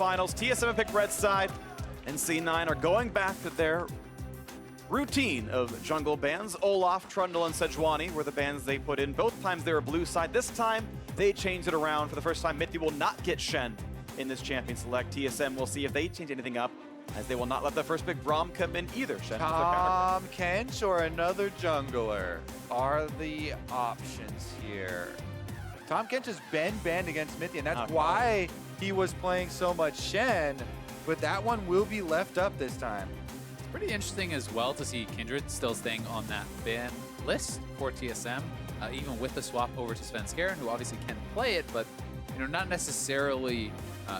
semifinals. TSM pick red side, and C9 are going back to their routine of jungle bans. Olaf, Trundle, and Sejuani were the bans they put in. Both times they were blue side. This time, they changed it around. For the first time, mithy will not get Shen in this champion select. TSM will see if they change anything up, as they will not let the first big Braum come in either. Shen Tahm Kench or another jungler are the options here. Tahm Kench has been banned against mithy, and that's why he was playing so much Shen, but that one will be left up this time. Pretty interesting as well to see Kindred still staying on that ban list for TSM, even with the swap over to Svenskeren, who obviously can play it, but not necessarily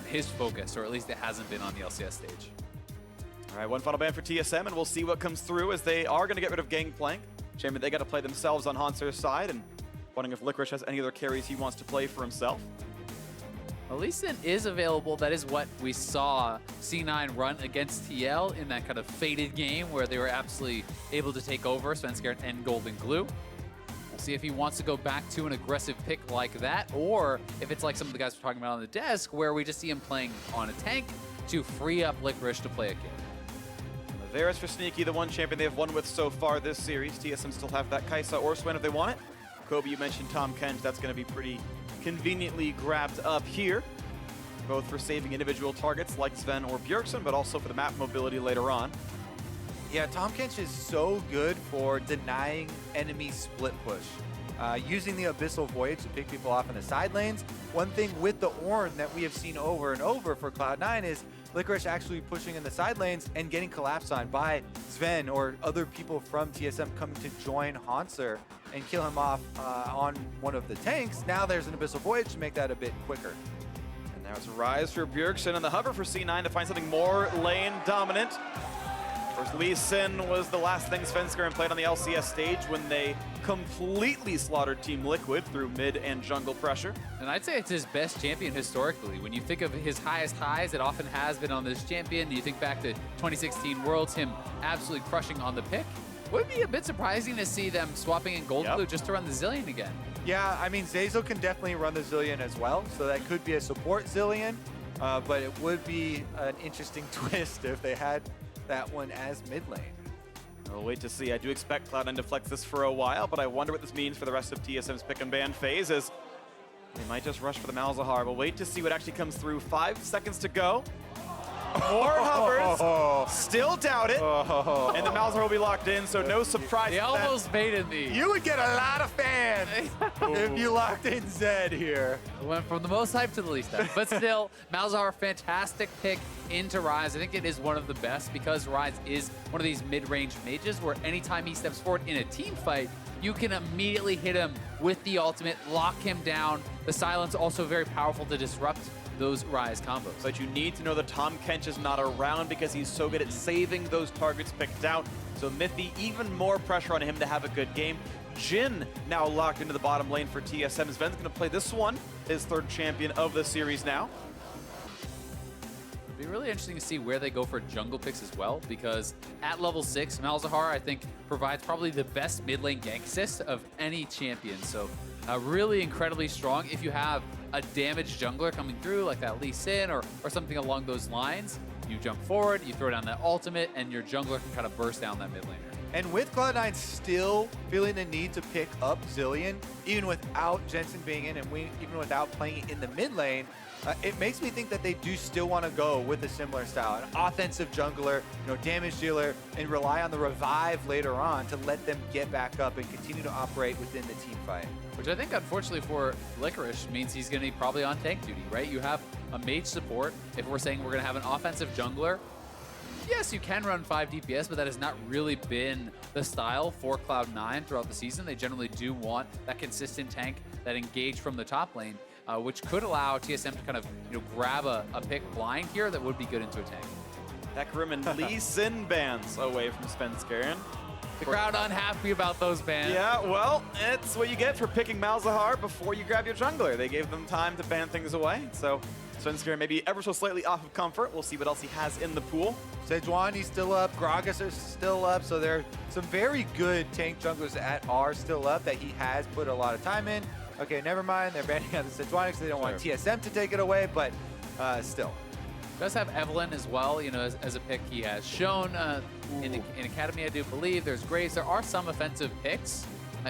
his focus, or at least it hasn't been on the LCS stage. All right, one final ban for TSM, and we'll see what comes through, as they are going to get rid of Gangplank. Champion, they got to play themselves on Hauntzer's side, and wondering if Licorice has any other carries he wants to play for himself. Licen is available. That is what we saw C9 run against TL in that kind of faded game where they were absolutely able to take over Svenskeren and GoldenGlue. We'll see if he wants to go back to an aggressive pick like that, or if it's like some of the guys we're talking about on the desk, where we just see him playing on a tank to free up Licorice to play a game. Varus for Sneaky, the one champion they've won with so far this series. TSM still have that Kai'Sa or Zven if they want it. Kobe, you mentioned Tahm Kench. That's going to be pretty conveniently grabbed up here, both for saving individual targets like Zven or Bjergsen, but also for the map mobility later on. Yeah, Tahm Kench is so good for denying enemy split push. Using the Abyssal Voyage to pick people off in the side lanes. One thing with the Ornn that we have seen over and over for Cloud9 is Licorice actually pushing in the side lanes and getting collapsed on by Zven or other people from TSM coming to join Hauntzer and kill him off on one of the tanks. Now there's an Abyssal Voyage to make that a bit quicker. And now it's a Ryze for Bjergsen and the hover for C9 to find something more lane dominant. Of course, Lee Sin was the last thing Svenskeren played on the LCS stage when they completely slaughtered Team Liquid through mid and jungle pressure. And I'd say it's his best champion historically. When you think of his highest highs, it often has been on this champion. You think back to 2016 Worlds, him absolutely crushing on the pick. Would be a bit surprising to see them swapping in GoldenGlue just to run the Zilean again. Yeah, I mean, Zeyzal can definitely run the Zilean as well, so that could be a support Zilean, but it would be an interesting twist if they had that one as mid lane. We'll wait to see. I do expect Cloud9 to flex this for a while, but I wonder what this means for the rest of TSM's pick and ban phase, as they might just rush for the Malzahar. We'll wait to see what actually comes through. 5 seconds to go. More hovers, still doubt it, and the Malzahar will be locked in, so no surprise. They almost baited me. You would get a lot of fans if you locked in Zed here. It went from the most hype to the least hype. But still, Malzahar, fantastic pick into Ryze. I think it is one of the best because Ryze is one of these mid-range mages where anytime he steps forward in a team fight, you can immediately hit him with the ultimate, lock him down. The silence also very powerful to disrupt those Ryze combos. But you need to know that Tahm Kench is not around because he's so good at saving those targets picked out. So mithy, even more pressure on him to have a good game. Jhin now locked into the bottom lane for TSM. Zven's going to play this one, his 3rd champion of the series now. It'd be really interesting to see where they go for jungle picks as well, because at level 6, Malzahar, I think, provides probably the best mid lane gank assist of any champion. So really incredibly strong. If you have a damaged jungler coming through, like that Lee Sin or something along those lines, you jump forward, you throw down that ultimate, and your jungler can kind of burst down that mid laner. And with Cloud9 still feeling the need to pick up Zilean, even without Jensen being in and even without playing in the mid lane, it makes me think that they do still want to go with a similar style, an offensive jungler, damage dealer, and rely on the revive later on to let them get back up and continue to operate within the team fight. Which I think, unfortunately for Licorice, means he's going to be probably on tank duty, right? You have a mage support. If we're saying we're going to have an offensive jungler, yes, you can run 5 DPS, but that has not really been the style for Cloud9 throughout the season. They generally do want that consistent tank that engage from the top lane, which could allow TSM to kind of grab a pick blind here that would be good into a tank. Hecarim and Lee Sin bans away from Svenskeren. The crowd unhappy about those bans. Yeah, well, it's what you get for picking Malzahar before you grab your jungler. They gave them time to ban things away, so Svenskeren maybe ever so slightly off of comfort. We'll see what else he has in the pool. Sejuani's still up, Gragas is still up, so there are some very good tank junglers that are still up that he has put a lot of time in. Okay, never mind, they're banning out the Sejuani because they don't want TSM to take it away, but still. Does have Evelyn as well, you know, as a pick he has shown in Academy, I do believe. There's Graves. There are some offensive picks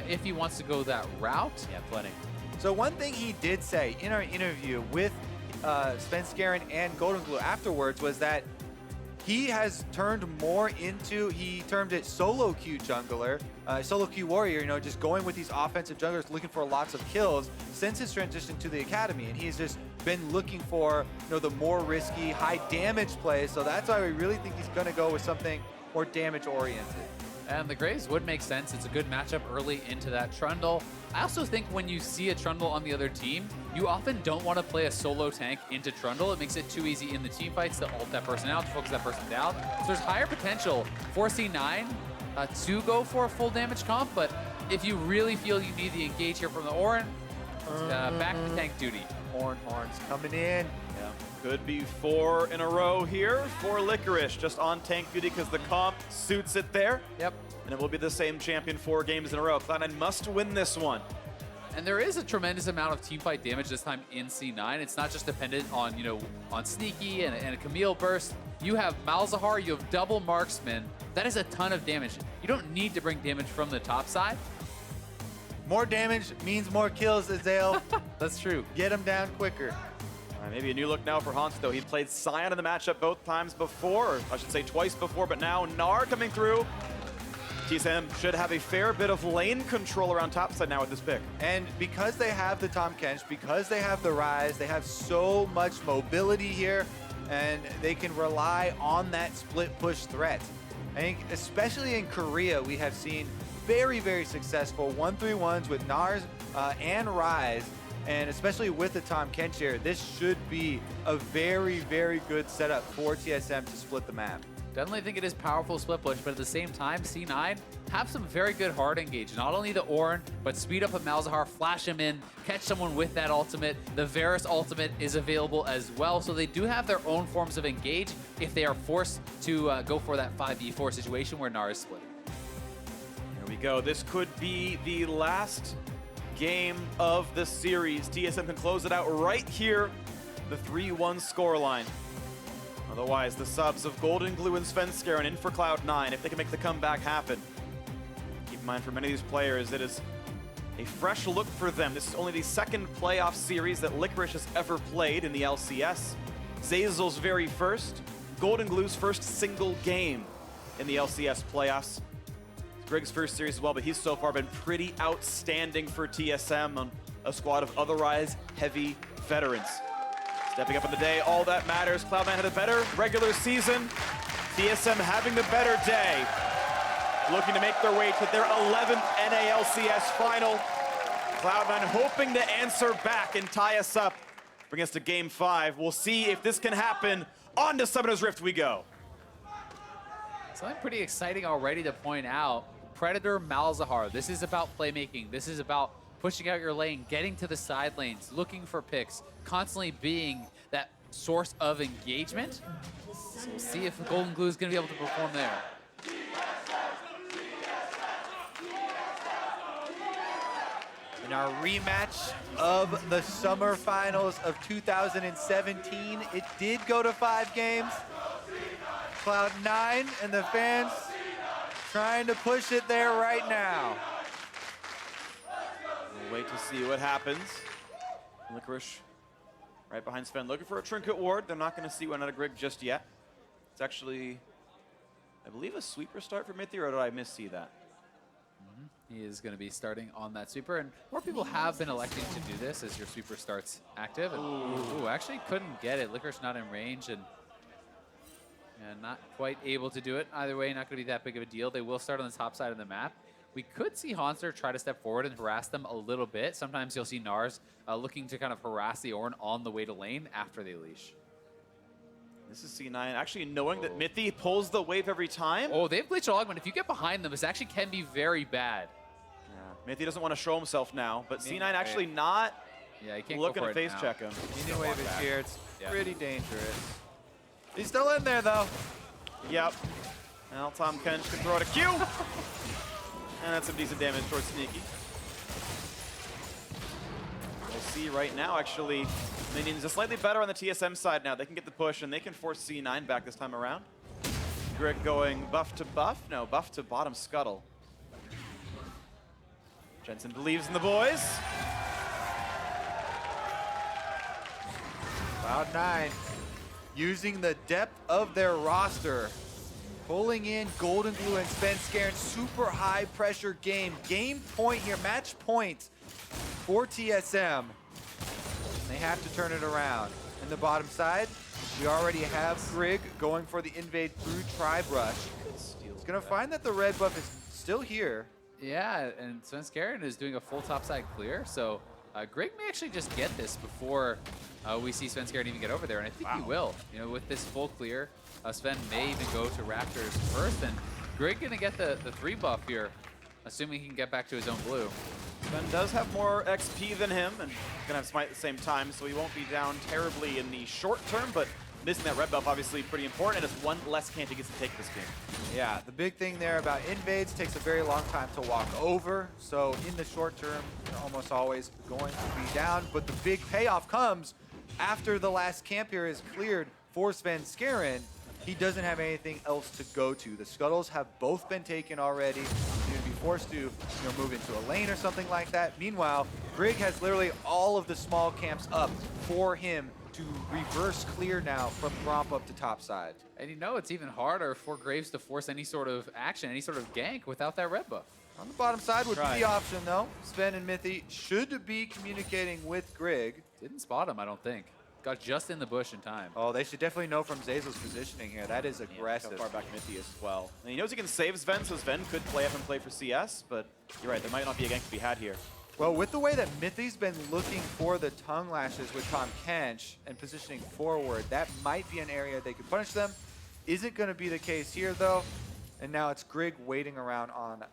if he wants to go that route. Yeah, plenty. So one thing he did say in our interview with Svenskeren and GoldenGlue afterwards was that he has turned more into, he termed it solo queue jungler, solo queue warrior, you know, just going with these offensive junglers, looking for lots of kills since his transition to the Academy. And he's just been looking for, you know, the more risky, high damage plays. So that's why we really think he's going to go with something more damage oriented. And the Graves would make sense. It's a good matchup early into that Trundle. I also think when you see a Trundle on the other team, you often don't want to play a solo tank into Trundle. It makes it too easy in the team fights to ult that person out, to focus that person down. So there's higher potential for C9 to go for a full damage comp, but if you really feel you need the engage here from the Ornn, back to tank duty. Ornn horns coming in. Yeah, could be 4 in a row here for Licorice, just on tank duty because the comp suits it there. Yep. And it will be the same champion 4 games in a row. Cloud9 must win this one. And there is a tremendous amount of teamfight damage this time in C9. It's not just dependent on, you know, on Sneaky and a Camille burst. You have Malzahar, you have double marksman. That is a ton of damage. You don't need to bring damage from the top side. More damage means more kills, Azael. That's true. Get him down quicker. Maybe a new look now for Hauntzer, though. He played Scion in the matchup both times before, or I should say twice before, but now Gnar coming through. TSM should have a fair bit of lane control around topside now with this pick. And because they have the Tahm Kench, because they have the Ryze, they have so much mobility here, and they can rely on that split push threat. I think especially in Korea, we have seen very, very successful 1-3-1s with Gnars and Ryze, and especially with the Tahm Kench here, this should be a very, very good setup for TSM to split the map. Definitely think it is powerful split push, but at the same time, C9 have some very good hard engage. Not only the Ornn, but speed up a Malzahar, flash him in, catch someone with that ultimate. The Varus ultimate is available as well, so they do have their own forms of engage if they are forced to go for that 5v4 situation where Gnar is split. Here we go. This could be the last game of the series. TSM can close it out right here, the 3-1 scoreline. Otherwise, the subs of GoldenGlue and Svenskeren in for Cloud9 if they can make the comeback happen. Keep in mind, for many of these players, it is a fresh look for them. This is only the second playoff series that Licorice has ever played in the LCS. Zeyzal's very first, GoldenGlue's first single game in the LCS playoffs. Grig's first series as well, but he's so far been pretty outstanding for TSM on a squad of otherwise heavy veterans. Stepping up in the day, all that matters. Cloud9 had a better regular season. TSM having the better day. Looking to make their way to their 11th NALCS final. Cloud9 hoping to answer back and tie us up. Bring us to game 5. We'll see if this can happen. On to Summoner's Rift we go. Something pretty exciting already to point out. Predator Malzahar. This is about playmaking. This is about pushing out your lane, getting to the side lanes, looking for picks, constantly being that source of engagement. So we'll see if GoldenGlue is going to be able to perform there. In our rematch of the Summer Finals of 2017, it did go to 5 games. Cloud9 and the fans trying to push it there right now. We'll wait to see what happens. Licorice right behind Sven, looking for a trinket ward. They're not going to see one out of Grig just yet. It's actually, I believe, a sweeper start for mithy, or did I miss-see that? He is going to be starting on that sweeper, and more people have been electing to do this as your sweeper starts active. And, ooh, actually couldn't get it. Licorice not in range, and not quite able to do it. Either way, not going to be that big of a deal. They will start on the top side of the map. We could see Hauntzer try to step forward and harass them a little bit. Sometimes you'll see Gnars looking to kind of harass the Ornn on the way to lane after they leash. This is C9 actually knowing that mithy pulls the wave every time. Oh, they have glitch augment. If you get behind them, this actually can be very bad. Yeah, mithy doesn't want to show himself now, but C9 actually not he can't looking go to for it face now. check him. Minion wave is here. It's Yeah. pretty dangerous. He's still in there, though. Yep. Now Tahm Kench can throw out a Q. And that's some decent damage towards Sneaky. We'll see right now, actually, Minions are slightly better on the TSM side now. They can get the push, and they can force C9 back this time around. Grig going buff to buff? No, buff to bottom scuttle. Jensen believes in the boys. Cloud9 using the depth of their roster, pulling in GoldenGlue and Svenskeren. Super high pressure game. Game point here, match point for TSM. They have to turn it around. In the bottom side, we already have Grig going for the invade through Tribe Rush. He's gonna find that the red buff is still here. Yeah, and Svenskeren is doing a full topside clear, so Grig may actually just get this before we see Svenskeren even get over there, and I think he will. You know, with this full clear, Sven may even go to Raptors first, and Grig gonna get the 3 buff here, assuming he can get back to his own blue. Sven does have more XP than him, and gonna have Smite at the same time, so he won't be down terribly in the short term, but missing that red buff obviously pretty important, and it's one less camp he gets to take this game. Yeah, the big thing there about invades, takes a very long time to walk over, so in the short term, you're almost always going to be down, but the big payoff comes after the last camp here is cleared for Svenskeren. He doesn't have anything else to go to. The scuttles have both been taken already. He's going to be forced to move into a lane or something like that. Meanwhile, Grig has literally all of the small camps up for him to reverse clear now from Gromp up to top side. And you know it's even harder for Graves to force any sort of action, any sort of gank without that red buff. On the bottom side would be the option though. Zven and Mithy should be communicating with Grig. Didn't spot him, I don't think. Got just in the bush in time. Oh, they should definitely know from Zeyzal's positioning here. That is aggressive. How far back Mithy as well. And he knows he can save Zven, so Zven could play up and play for CS, but you're right, there might not be a gank to be had here. Well, with the way that Mithy's been looking for the tongue lashes with Tahm Kench and positioning forward, that might be an area they could punish them. Isn't going to be the case here, though. And now it's Grig waiting around on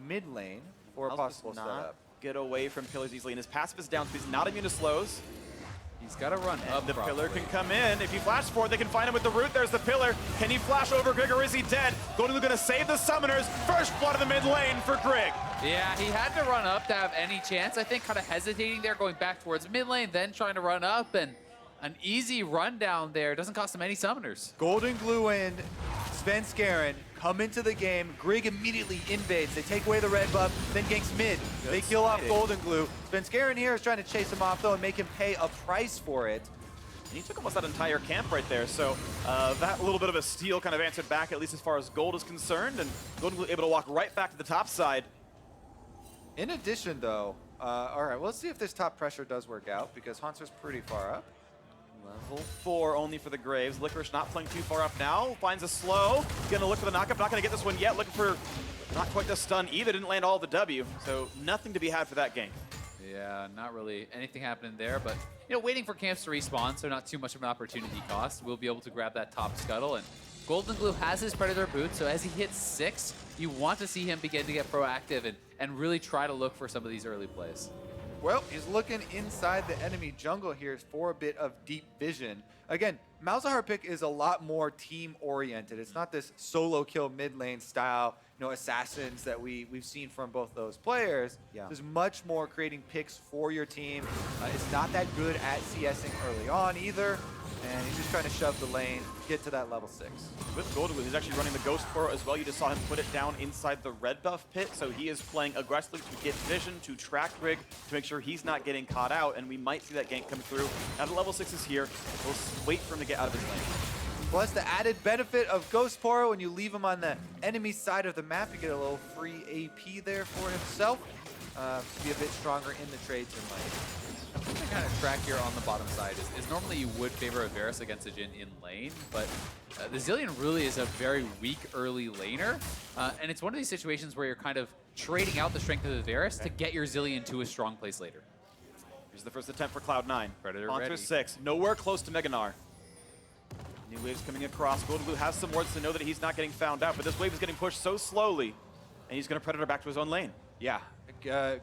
mid lane for a possible setup. Get away from pillars easily, and his passive is down, so he's not immune to slows. He's got to run up. The pillar can come in. If you flash for it, they can find him with the root. There's the pillar. Can he flash over Grig, or is he dead? GoldenGlue gonna save the summoners. First blood of the mid lane for Grig. Yeah, he had to run up to have any chance. I think kind of hesitating there, going back towards mid lane, then trying to run up, and an easy run down there. Doesn't cost him any summoners. GoldenGlue and Svenskeren come into the game. Grig immediately invades. They take away the red buff, then ganks mid. They kill off GoldenGlue. Svenskeren here is trying to chase him off though and make him pay a price for it. And he took almost that entire camp right there, so that little bit of a steal kind of answered back, at least as far as gold is concerned, and GoldenGlue able to walk right back to the top side. In addition though, all right, well, let's see if this top pressure does work out, because Hauntzer's pretty far up. Level 4 only for the Graves. Licorice not playing too far up now. Finds a slow. Gonna look for the knockup. Not gonna get this one yet. Looking for not quite the stun either. Didn't land all the W. So nothing to be had for that gank. Yeah, not really anything happening there, but you know, waiting for camps to respawn, so not too much of an opportunity cost. We'll be able to grab that top scuttle, and GoldenGlue has his Predator boot, so as he hits 6, you want to see him begin to get proactive and really try to look for some of these early plays. Well, he's looking inside the enemy jungle here for a bit of deep vision. Again, Malzahar pick is a lot more team-oriented. It's not this solo kill mid lane style, assassins that we've seen from both those players. Yeah. There's much more creating picks for your team. It's not that good at CSing early on either. And he's just trying to shove the lane, get to that level 6. With GoldenGlue, he's actually running the Ghost Portal as well. You just saw him put it down inside the red buff pit, so he is playing aggressively to get vision, to track Grig, to make sure he's not getting caught out, and we might see that gank come through. Now the level 6 is here. We'll wait for him to get out of his lane. Plus the added benefit of Ghost Portal, when you leave him on the enemy side of the map, you get a little free AP there for himself to be a bit stronger in the trades in lane. The kind of track here on the bottom side is normally you would favor a Varus against a Jhin in lane, but the Zilean really is a very weak early laner, and it's one of these situations where you're kind of trading out the strength of the Varus to get your Zilean to a strong place later. Here's the first attempt for Cloud9. Predator Hauntzer ready. 6, nowhere close to Gnar. New waves coming across. GoldenGlue has some wards to know that he's not getting found out, but this wave is getting pushed so slowly, and he's going to Predator back to his own lane. Yeah,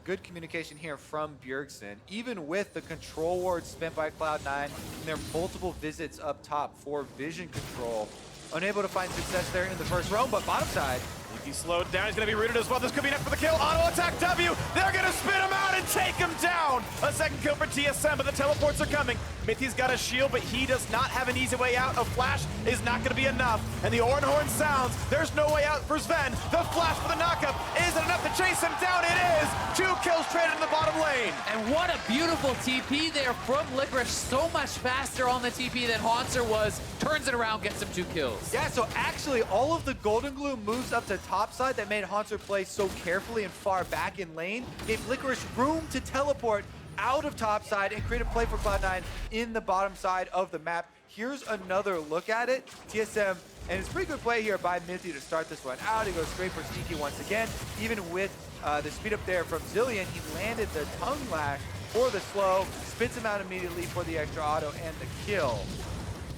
good communication here from Bjergsen. Even with the control ward spent by Cloud9 and their multiple visits up top for vision control, unable to find success there in the first roam, but bottom side, He's slowed down, he's gonna be rooted as well. This could be enough for the kill. Auto attack W, they're gonna spin him out and take him down. A second kill for TSM, but the teleports are coming. Mithy's got a shield, but he does not have an easy way out. A flash is not gonna be enough. And the Ornn horn sounds, there's no way out for Zven. The flash for the knockup, is it enough to chase him down? It is! 2 kills traded in the bottom lane. And what a beautiful TP there from Licorice. So much faster on the TP than Hauntzer was. Turns it around, gets him 2 kills. Yeah, so actually all of the GoldenGlue moves up to top side that made Hauntzer play so carefully and far back in lane gave Licorice room to teleport out of top side and create a play for Cloud9 in the bottom side of the map. Here's another look at it. TSM, and it's a pretty good play here by mithy to start this one out. He goes straight for Sneaky once again. Even with the speed up there from Zilean, he landed the tongue lash for the slow, spits him out immediately for the extra auto and the kill.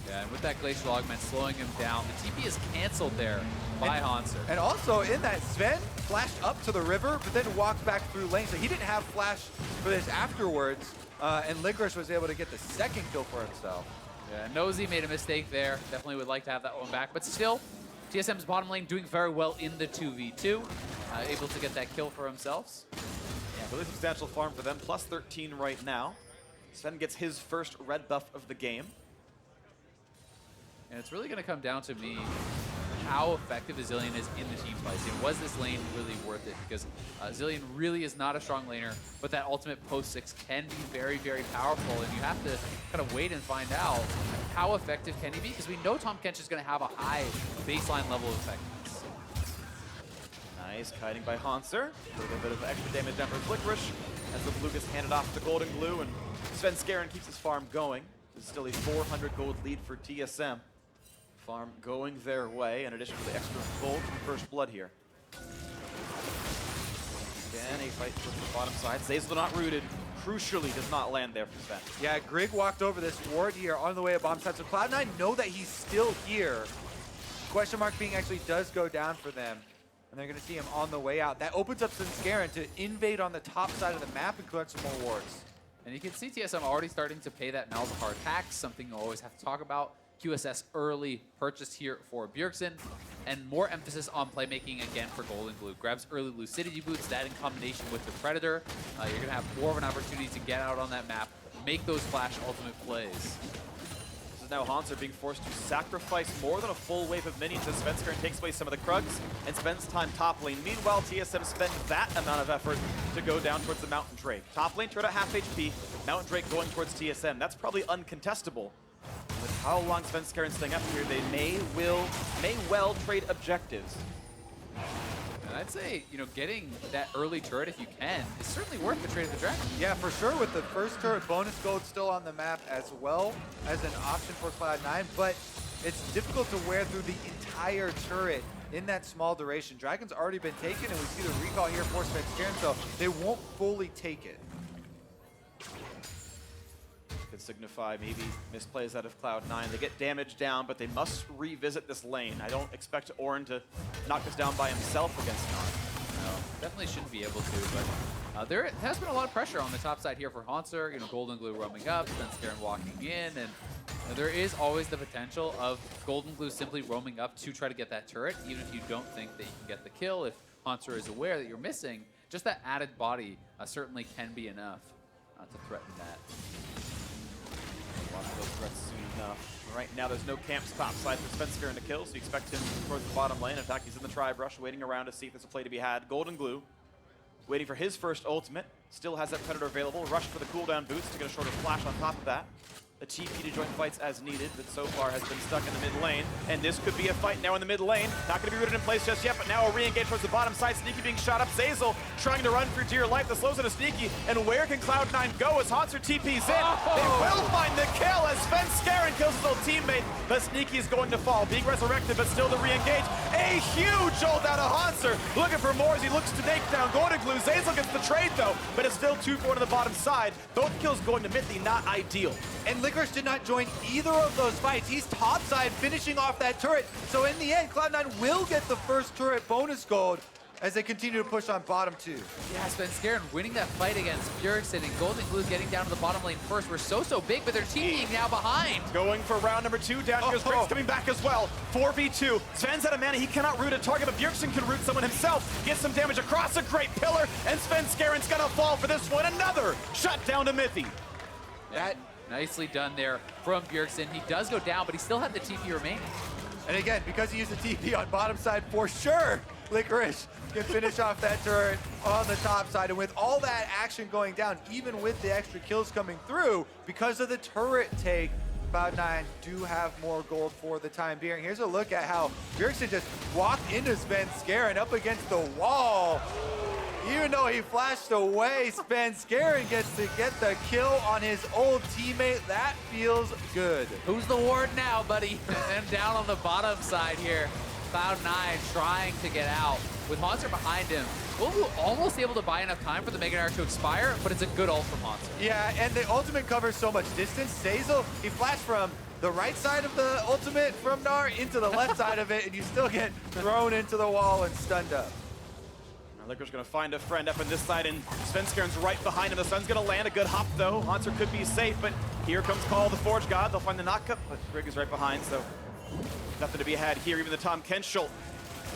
Yeah, and with that Glacial Augment slowing him down, the TP is canceled there by Hauntzer. And also in that, Zven flashed up to the river, but then walked back through lane, so he didn't have flash for this afterwards, and Licorice was able to get the second kill for himself. Yeah, Nosy made a mistake there. Definitely would like to have that one back, but still, TSM's bottom lane doing very well in the 2v2, able to get that kill for themselves. Yeah, really substantial farm for them, plus 13 right now. Zven gets his first red buff of the game. And it's really going to come down to me how effective Zilean is in the team fights. And was this lane really worth it? Because Zilean really is not a strong laner, but that ultimate post 6 can be very, very powerful. And you have to kind of wait and find out how effective can he be? Because we know Tahm Kench is going to have a high baseline level of effectiveness. Nice kiting by Hauntzer. A little bit of extra damage down for Licorice as the blue gets handed off to GoldenGlue, and Svenskeren keeps his farm going. There's still a 400 gold lead for TSM. Farm going their way, in addition to the extra gold from First Blood here. Again, a fight towards the bottom side. Zeyzal not rooted. Crucially does not land there for Zven. Yeah, Grig walked over this ward here on the way to bottom side, so Cloud9 know that he's still here. Question mark being actually does go down for them, and they're going to see him on the way out. That opens up Svenskeren to invade on the top side of the map and clear some more wards. And you can see TSM already starting to pay that Malzahar tax, something you always have to talk about. QSS early purchase here for Bjergsen, and more emphasis on playmaking again for GoldenGlue. Grabs early Lucidity boots, that in combination with the Predator, you're going to have more of an opportunity to get out on that map, make those flash ultimate plays. This is now Hauntzer being forced to sacrifice more than a full wave of minions as Svenskeren takes away some of the Krugs and spends time top lane. Meanwhile, TSM spend that amount of effort to go down towards the Mountain Drake. Top lane turret at half HP, Mountain Drake going towards TSM. That's probably uncontestable. With how long Svenskeren staying up here, they may well trade objectives. And I'd say, you know, getting that early turret if you can is certainly worth the trade of the Dragon. Yeah, for sure, with the first turret bonus gold still on the map as well as an option for Cloud9, but it's difficult to wear through the entire turret in that small duration. Dragon's already been taken, and we see the recall here for Svenskeren, so they won't fully take it. Could signify maybe misplays out of Cloud9. They get damage down, but they must revisit this lane. I don't expect Ornn to knock this down by himself against Gnar. No, definitely shouldn't be able to, but there has been a lot of pressure on the top side here for Hauntzer. You know, GoldenGlue roaming up, Svenskeren walking in, and you know, there is always the potential of GoldenGlue simply roaming up to try to get that turret, even if you don't think that you can get the kill. If Hauntzer is aware that you're missing, just that added body certainly can be enough to threaten that. Watch those threats soon enough. Right now, there's no camps topside for Svenskeren to kill, so you expect him towards the bottom lane. In fact, he's in the tri-brush, waiting around to see if there's a play to be had. GoldenGlue, waiting for his first ultimate. Still has that Predator available. Rush for the cooldown boots to get a shorter flash on top of that. The TP to join fights as needed, but so far has been stuck in the mid lane. And this could be a fight now in the mid lane. Not going to be rooted in place just yet, but now a re-engage towards the bottom side. Sneaky being shot up. Zeyzal trying to run for dear life. The slows into Sneaky. And where can Cloud9 go as Hauntzer TP's in? They will find the kill as Svenskeren kills his old teammate. But Sneaky is going to fall. Being resurrected, but still the re-engage. A huge ult out of Hauntzer. Looking for more as he looks to take down GoldenGlue. Zeyzal gets the trade though, but it's still 2-4 to the bottom side. Both kills going to mithy, not ideal. And Licorice did not join either of those fights. He's topside finishing off that turret. So in the end, Cloud9 will get the first turret bonus gold. as they continue to push on bottom 2. Yeah, Svenskeren winning that fight against Bjergsen, and GoldenGlue getting down to the bottom lane first. We're so big, but they're TPing now behind. Going for round number 2. Down here's Grig's coming back as well. 4v2. Sven's out of mana. He cannot root a target, but Bjergsen can root someone himself. Gets some damage across a great pillar, and Svenskeren's gonna fall for this one. Another shut down to mithy. That nicely done there from Bjergsen. He does go down, but he still had the TP remaining. And again, because he used the TP on bottom side, for sure, Licorice can finish off that turret on the top side. And with all that action going down, even with the extra kills coming through, because of the turret take, Cloud9 do have more gold for the time being. Here's a look at how Bjergsen just walked into Svenskeren up against the wall. Even though he flashed away, Svenskeren gets to get the kill on his old teammate. That feels good. Who's the ward now, buddy? And down on the bottom side here, Cloud9 trying to get out. With Hauntzer behind him, GoldenGlue almost able to buy enough time for the Mega Gnar to expire, but it's a good ult from Hauntzer. Yeah, and the ultimate covers so much distance. Zeyzal, he flashed from the right side of the ultimate from Gnar into the left side of it, and you still get thrown into the wall and stunned up. Licorice gonna find a friend up on this side, and Svenskeren's right behind him. The sun's gonna land a good hop though. Hauntzer could be safe, but here comes Call of the Forge God. They'll find the knockup, but Grig is right behind, so nothing to be had here. Even the Tahm Kench ult.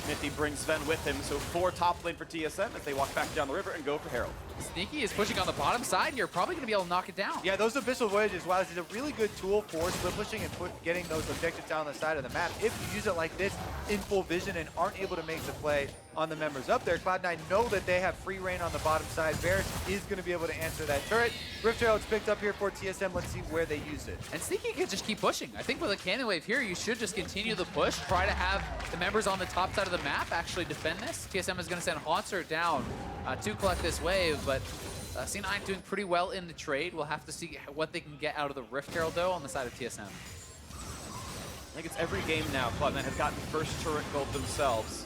mithy brings Zven with him, so 4 top lane for TSM as they walk back down the river and go for Herald. Sneaky is pushing on the bottom side here, probably going to be able to knock it down. Yeah, those Abyssal Voyages, while it's a really good tool for split pushing and getting those objectives down the side of the map, if you use it like this in full vision and aren't able to make the play on the members up there, Cloud9 know that they have free reign on the bottom side. Varus is going to be able to answer that turret. Rift Herald's picked up here for TSM. Let's see where they use it. And Sneaky can just keep pushing. I think with a cannon wave here, you should just continue the push, try to have the members on the top side of the map actually defend this. TSM is going to send Hauntzer down to collect this wave, but C9 doing pretty well in the trade. We'll have to see what they can get out of the Rift Herald, though, on the side of TSM. I think it's every game now Cloud9 has gotten first turret gold themselves.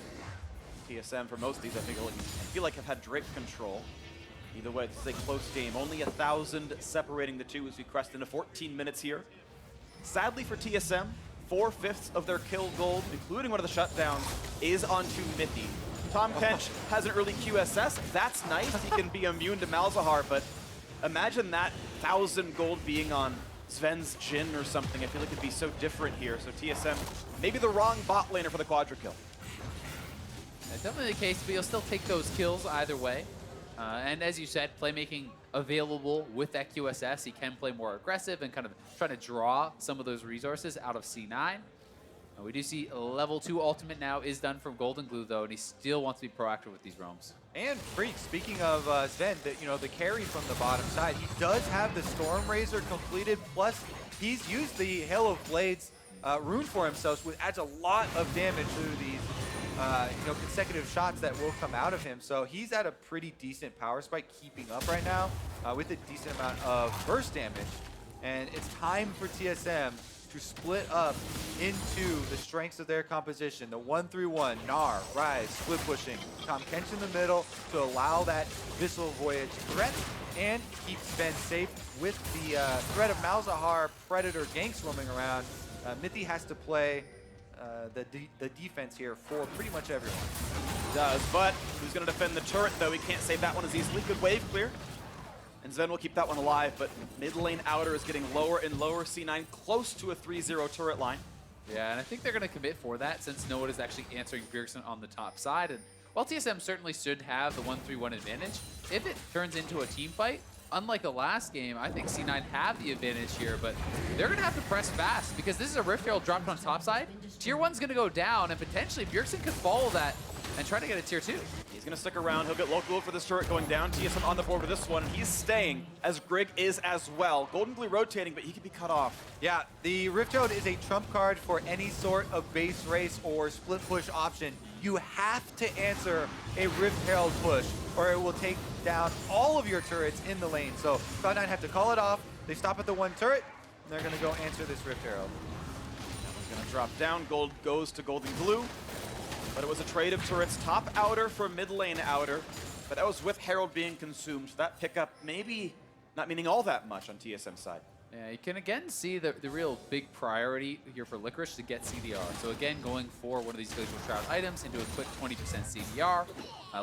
TSM, for most of these, I feel like have had Drake control. Either way, it's a close game. Only 1,000 separating the two as we crest into 14 minutes here. Sadly for TSM, 4/5 of their kill gold, including one of the shutdowns, is onto mithy. Tahm Kench has an early QSS. That's nice. He can be immune to Malzahar, but imagine that 1,000 gold being on Zven's Jhin or something. I feel like it'd be so different here. So TSM, maybe the wrong bot laner for the quadra kill. That's definitely the case, but you'll still take those kills either way. And as you said, playmaking available with that QSS. He can play more aggressive and kind of try to draw some of those resources out of C9. We do see level 2 ultimate now is done from GoldenGlue though, and he still wants to be proactive with these roams. And Phreak, speaking of Zven, the carry from the bottom side, he does have the Storm Razor completed, plus he's used the Hail of Blades rune for himself, which adds a lot of damage to these consecutive shots that will come out of him. So he's at a pretty decent power spike, keeping up right now with a decent amount of burst damage. And it's time for TSM to split up into the strengths of their composition. The 1-3-1, Gnar, Ryze, split pushing, Tahm Kench in the middle to allow that Abyssal Voyage threat and keep Zven safe with the threat of Malzahar Predator gank swarming around. mithy has to play the defense here for pretty much everyone. He does, but who's going to defend the turret, though? He can't save that one as easily. Good wave clear. And Zven will keep that one alive, but mid lane outer is getting lower and lower. C9 close to a 3-0 turret line. Yeah, and I think they're going to commit for that since no one is actually answering Bjergsen on the top side. And while TSM certainly should have the 1-3-1 advantage, if it turns into a team fight, unlike the last game, I think C9 have the advantage here, but they're going to have to press fast because this is a Rift Herald dropped on top side. Tier 1's going to go down, and potentially Bjergsen could follow that and try to get a tier 2. He's going to stick around. He'll get local for this turret going down. TSM on the board with this one. He's staying, as Grig is as well. GoldenGlue rotating, but he can be cut off. Yeah, the Rift Herald is a trump card for any sort of base race or split push option. You have to answer a Rift Herald push, or it will take down all of your turrets in the lane. So Cloud9 have to call it off. They stop at the one turret, and they're going to go answer this Rift Herald. That one's going to drop down. Gold goes to GoldenGlue. But it was a trade of turrets, top outer for mid lane outer. But that was with Herald being consumed. So that pickup maybe not meaning all that much on TSM side. Yeah, you can again see the real big priority here for Licorice to get CDR. So again, going for one of these Glacial Shroud items into a quick 20% CDR.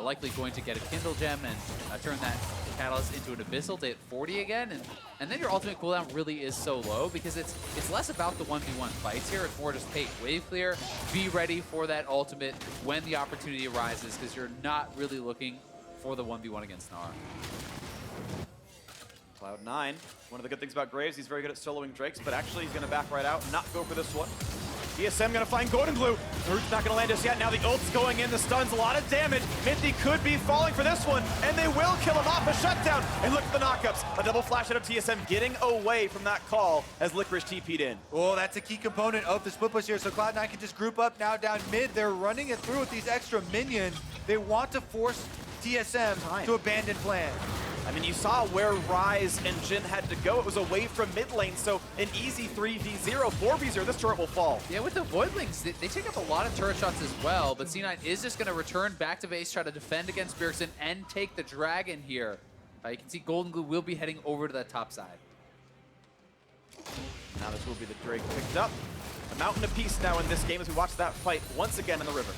Likely going to get a Kindle Gem and turn that Catalyst into an Abyssal to hit 40 again. And then your ultimate cooldown really is so low because it's less about the 1v1 fights here. It's more just take wave clear, be ready for that ultimate when the opportunity arises because you're not really looking for the 1v1 against Gnar. Cloud9, one of the good things about Graves, he's very good at soloing Drakes, but actually he's going to back right out, not go for this one. TSM going to find GoldenGlue. The root's not going to land just yet. Now the ult's going in, the stun's a lot of damage. mithy could be falling for this one, and they will kill him off a shutdown. And look at the knockups. A double flash out of TSM getting away from that call as Licorice TP'd in. Oh, that's a key component of the split push here. So Cloud9 can just group up now down mid. They're running it through with these extra minions. They want to force TSM to abandon plan. I mean, you saw where Ryze and Jhin had to go. It was away from mid lane, so an easy 3v0, 4v0, this turret will fall. Yeah, with the Voidlings, they take up a lot of turret shots as well, but C9 is just going to return back to base, try to defend against Bjergsen, and take the dragon here. You can see GoldenGlue will be heading over to that top side. Now this will be the Drake picked up. A mountain of peace now in this game as we watch that fight once again in the river.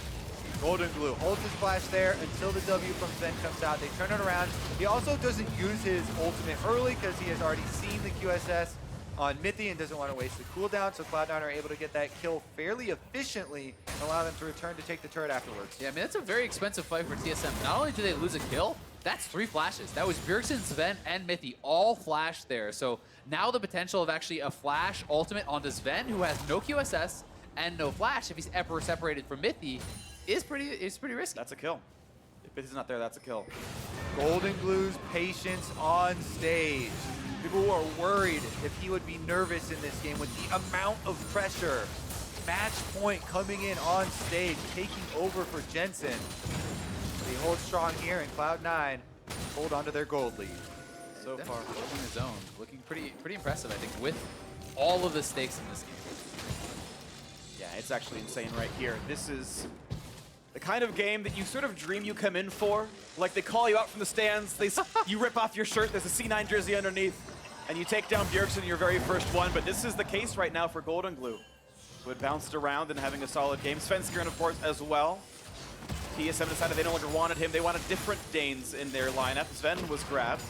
GoldenGlue holds his flash there until the W from Zven comes out. They turn it around. He also doesn't use his ultimate early because he has already seen the QSS on mithy and doesn't want to waste the cooldown. So Cloud9 are able to get that kill fairly efficiently and allow them to return to take the turret afterwards. Yeah, I mean, that's a very expensive fight for TSM. Not only do they lose a kill, that's 3 flashes. That was Bjergsen, Zven, and mithy all flashed there. So now the potential of actually a flash ultimate onto Zven, who has no QSS and no flash if he's ever separated from mithy, is pretty risky. That's a kill. If it's not there, that's a kill. GoldenGlue's patience on stage. People were worried if he would be nervous in this game with the amount of pressure. Match point coming in on stage, taking over for Jensen. They hold strong here, and Cloud9 hold on to their gold lead. So far, holding his own, looking pretty impressive, I think, with all of the stakes in this game. Yeah, it's actually insane right here. This is the kind of game that you sort of dream you come in for. Like, they call you out from the stands, you rip off your shirt, there's a C9 jersey underneath, and you take down Bjergsen, your very first one. But this is the case right now for GoldenGlue, who had bounced around and having a solid game. Svenskeren, of course, as well. TSM decided they no longer wanted him. They wanted different Danes in their lineup. Zven was grabbed.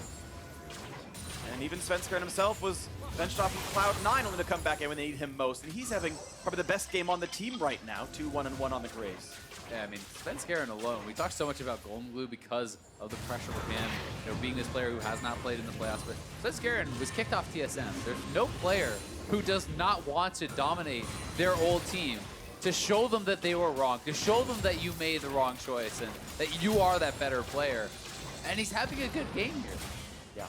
And even Svenskeren himself was benched off of Cloud9, only to come back in when they need him most. And he's having probably the best game on the team right now, 2-1-1 on the Graves. Yeah, I mean, Svenskeren alone, we talked so much about GoldenGlue because of the pressure with him, being this player who has not played in the playoffs, but Svenskeren was kicked off TSM. There's no player who does not want to dominate their old team, to show them that they were wrong, to show them that you made the wrong choice and that you are that better player. And he's having a good game here. Yeah.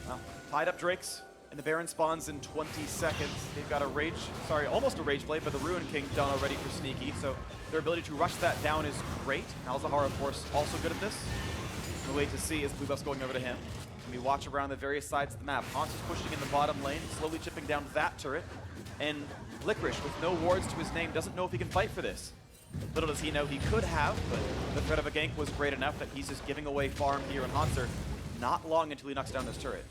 Well, tied up Drakes, and the Baron spawns in 20 seconds. They've got almost a Rage Blade, but the Ruin King done already for Sneaky, so their ability to rush that down is great. Malzahar, of course, also good at this. We'll wait to see as blue buff's going over to him. And we watch around the various sides of the map. Hauntzer's pushing in the bottom lane, slowly chipping down that turret. And Licorice, with no wards to his name, doesn't know if he can fight for this. Little does he know he could have, but the threat of a gank was great enough that he's just giving away farm here in Hauntzer. Not long until he knocks down this turret.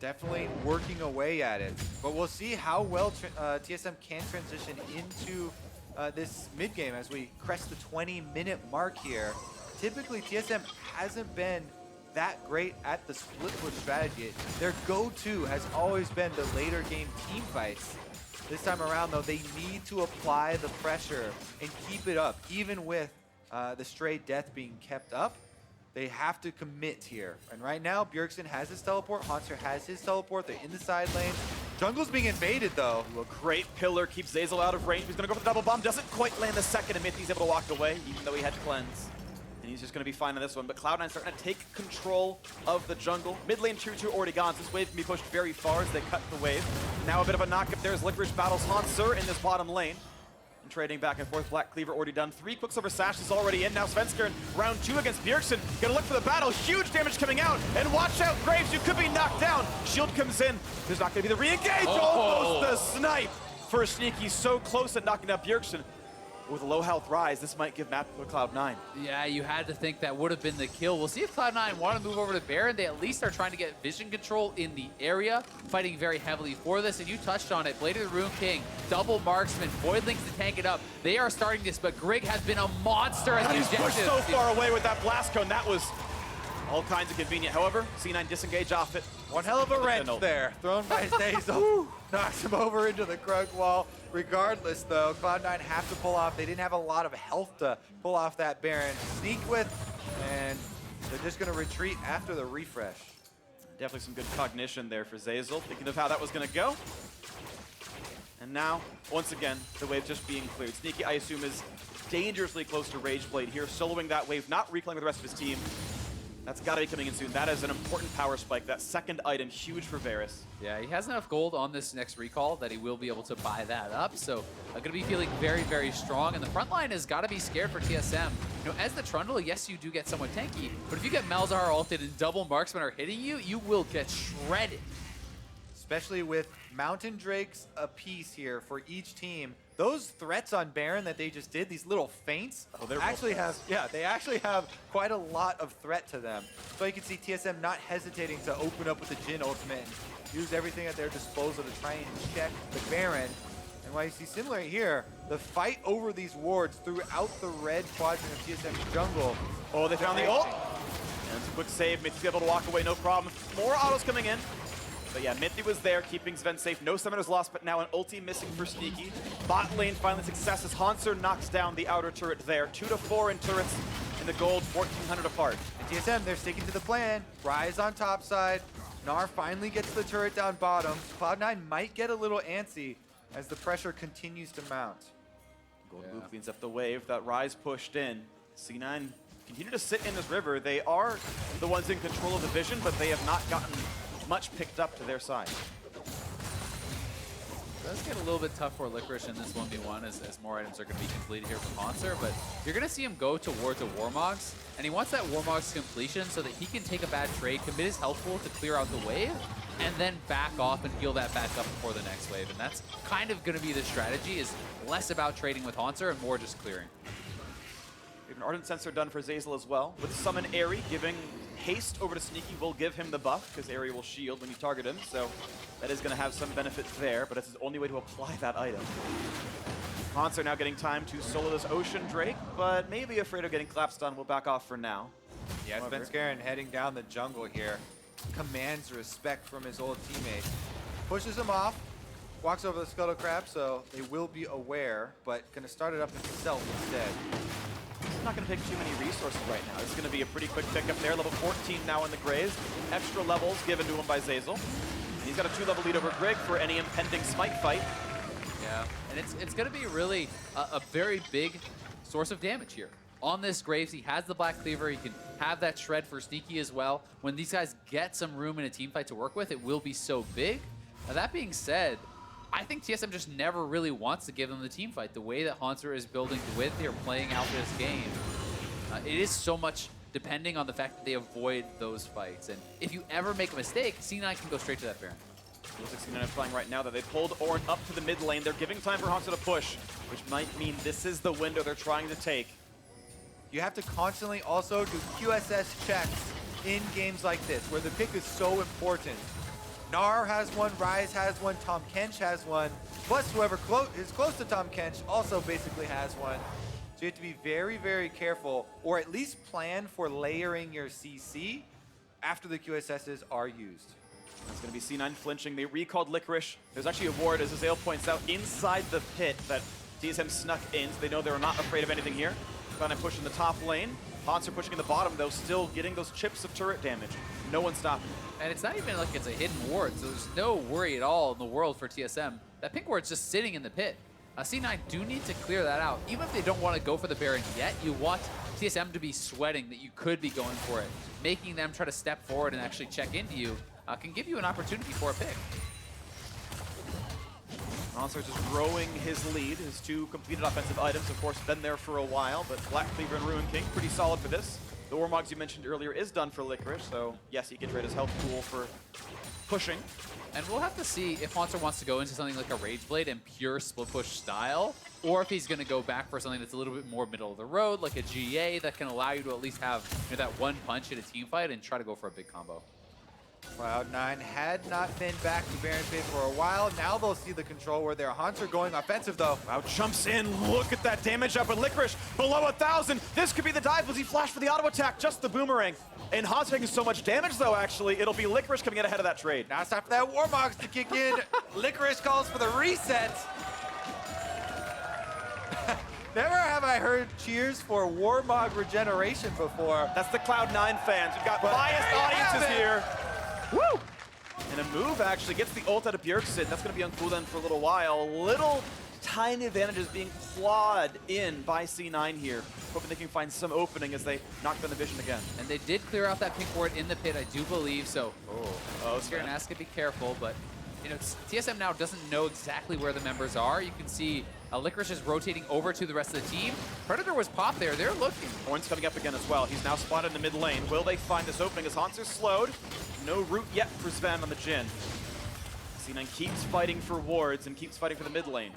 Definitely working away at it. But we'll see how well TSM can transition into this mid game as we crest the 20-minute mark here. Typically, TSM hasn't been that great at the split push strategy. Their go-to has always been the later game team fights. This time around, though, they need to apply the pressure and keep it up, even with the stray death being kept up. They have to commit here. And right now, Bjergsen has his teleport. Hauntzer has his teleport. They're in the side lane. Jungle's being invaded, though. A great pillar keeps Zeyzal out of range. He's going to go for the double bomb. Doesn't quite land the second, and mithy's able to walk away, even though he had cleanse. And he's just going to be fine on this one. But Cloud9 starting to take control of the jungle. Mid lane 2-2 already gone. So this wave can be pushed very far as they cut the wave. Now a bit of a knock up there as Licorice battles Hauntzer in this bottom lane. And trading back and forth. Black Cleaver already done. 3 Quicksilver Sash is already in. Now Svenskeren, round 2 against Bjergsen. Gonna look for the battle. Huge damage coming out. And watch out, Graves. You could be knocked down. Shield comes in. There's not gonna be the re-engage. Almost the snipe for Sneaky. So close at knocking out Bjergsen. With a low health Ryze, this might give map to Cloud9. Yeah, you had to think that would have been the kill. We'll see if Cloud9 want to move over to Baron. They at least are trying to get vision control in the area, fighting very heavily for this. And you touched on it. Blade of the Rune King, double marksman, Voidlings to tank it up. They are starting this, but Grig has been a monster at the He's objective. pushed so far away with that blast cone. That was all kinds of convenient. However, C9 disengage off it. One hell of a wrench Trundle. there, thrown by Zeyzal. Knocks him over into the Krug wall. Regardless, though, Cloud9 have to pull off. They didn't have a lot of health to pull off that Baron. Sneak with, and they're just going to retreat after the refresh. Definitely some good cognition there for Zeyzal, thinking of how that was going to go. And now, once again, the wave just being cleared. Sneaky, I assume, is dangerously close to Rageblade here, soloing that wave, not reclaiming the rest of his team. That's got to be coming in soon. That is an important power spike. That second item, huge for Varus. Yeah, he has enough gold on this next recall that he will be able to buy that up. So going to be feeling very, very strong. And the front line has got to be scared for TSM. You know, as the Trundle, yes, you do get somewhat tanky. But if you get Malzahar ulted and double marksmen are hitting you, you will get shredded. Especially with Mountain Drakes apiece here for each team. Those threats on Baron that they just did, these little feints, they actually have quite a lot of threat to them. So you can see TSM not hesitating to open up with the Jhin ultimate and use everything at their disposal to try and check the Baron. And while you see similar here, the fight over these wards throughout the red quadrant of TSM's jungle. Oh, they found the ult. And it's a quick save. Mithy's able to walk away, no problem. More autos coming in. But yeah, Mithy was there, keeping Zven safe. No summoners lost, but now an ulti missing for Sneaky. Bot lane finally success as Hauntzer knocks down the outer turret there. 2-4 in turrets in the gold, 1,400 apart. And TSM, they're sticking to the plan. Ryze on top side. Gnar finally gets the turret down bottom. Cloud9 might get a little antsy as the pressure continues to mount. GoldenGlue cleans up the wave that Ryze pushed in. C9 continue to sit in this river. They are the ones in control of the vision, but they have not gotten much picked up to their side. It does get a little bit tough for Licorice in this 1v1 as more items are going to be completed here from Hauntzer, but you're going to see him go towards a Warmogs, and he wants that Warmogs completion so that he can take a bad trade, commit his health pool to clear out the wave, and then back off and heal that back up before the next wave. And that's kind of going to be the strategy, is less about trading with Hauntzer and more just clearing. We have an Ardent Sensor done for Zeyzal as well. With Summon Airy, giving haste over to Sneaky will give him the buff, because Airy will shield when you target him, so that is going to have some benefit there, but it's his only way to apply that item. Hauntzer now getting time to solo this Ocean Drake, but maybe afraid of getting clap stun, will back off for now. Yeah, Svenskeren heading down the jungle here. Commands respect from his old teammate. Pushes him off, walks over the Scuttle Crab, so they will be aware, but going to start it up himself instead. He's not going to take too many resources right now. It's going to be a pretty quick pickup there. Level 14 now in the Graves. Extra levels given to him by Zeyzal. He's got a 2-level lead over Grig for any impending smite fight. Yeah, and it's going to be really a very big source of damage here. On this Graves, he has the Black Cleaver. He can have that shred for Sneaky as well. When these guys get some room in a team fight to work with, it will be so big. Now, that being said, I think TSM just never really wants to give them the team fight. The way that Hauntzer is building the width here, playing out this game, it is so much depending on the fact that they avoid those fights. And if you ever make a mistake, C9 can go straight to that Baron. Looks like C9 flying right now that they pulled Ornn up to the mid lane. They're giving time for Hauntzer to push, which might mean this is the window they're trying to take. You have to constantly also do QSS checks in games like this, where the pick is so important. Gnar has one, Ryze has one, Tahm Kench has one, plus whoever is close to Tahm Kench also basically has one. So you have to be very, very careful, or at least plan for layering your CC after the QSSs are used. That's going to be C9 flinching. They recalled Licorice. There's actually a ward, as Azael points out, inside the pit that TSM snuck in, so they know they're not afraid of anything here. Gonna push in the top lane. Hauntzer pushing in the bottom, though, still getting those chips of turret damage. No one stopping. And it's not even like it's a hidden ward, so there's no worry at all in the world for TSM. That pink ward's just sitting in the pit. C9 do need to clear that out. Even if they don't want to go for the Baron yet, you want TSM to be sweating that you could be going for it. Making them try to step forward and actually check into you can give you an opportunity for a pick. Hauntzer just growing his lead. His 2 completed offensive items, of course, been there for a while, but Black Cleaver and Ruin King, pretty solid for this. The Warmogs you mentioned earlier is done for Licorice, so yes, he can trade his health pool for pushing. And we'll have to see if Hauntzer wants to go into something like a Rage Blade and pure split push style, or if he's going to go back for something that's a little bit more middle of the road, like a GA that can allow you to at least have that one punch in a team fight and try to go for a big combo. Cloud9 had not been back to Baron Pit for a while. Now they'll see the control where their Hauntzer going offensive though. Wow, jumps in, look at that damage up with Licorice, below 1,000. This could be the dive, was he flashed for the auto attack, just the boomerang. And Hauntzer taking so much damage though, actually, it'll be Licorice coming in ahead of that trade. Now it's time for that Warmogs to kick in. Licorice calls for the reset. Never have I heard cheers for Warmog regeneration before. That's the Cloud9 fans. We've got biased audiences here. Woo! And a move actually gets the ult out of Bjergsen. That's going to be on cooldown for a little while. Little tiny advantages being clawed in by C9 here. Hoping they can find some opening as they knock down the vision again. And they did clear out that pink ward in the pit, I do believe, so Svenskeren has to be careful, but you know, TSM now doesn't know exactly where the members are. You can see Licorice is rotating over to the rest of the team. Predator was popped there. They're looking. Ornn's coming up again as well. He's now spotted in the mid lane. Will they find this opening as Hauntzer slowed? No route yet for Zven on the Jhin. C9 keeps fighting for wards and keeps fighting for the mid lane.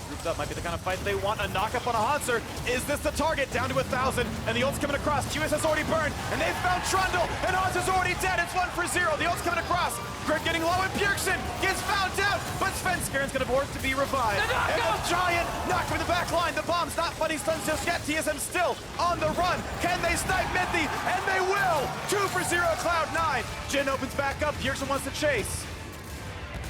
Grouped up might be the kind of fight they want. A knock-up on a Hauntzer. Is this the target? Down to 1,000. And the ult's coming across. QS has already burned. And they've found Trundle. And Hauntzer's already dead. It's 1-0. The ult's coming across. Grig getting low, and Bjergsen gets found out. But Svenskeren's going to work to be revived. And the giant knocked from the back line. The bomb's not fighting stuns just yet. TSM still on the run. Can they snipe mithy? And they will. 2-0 Cloud9. Jhin opens back up. Bjergsen wants to chase.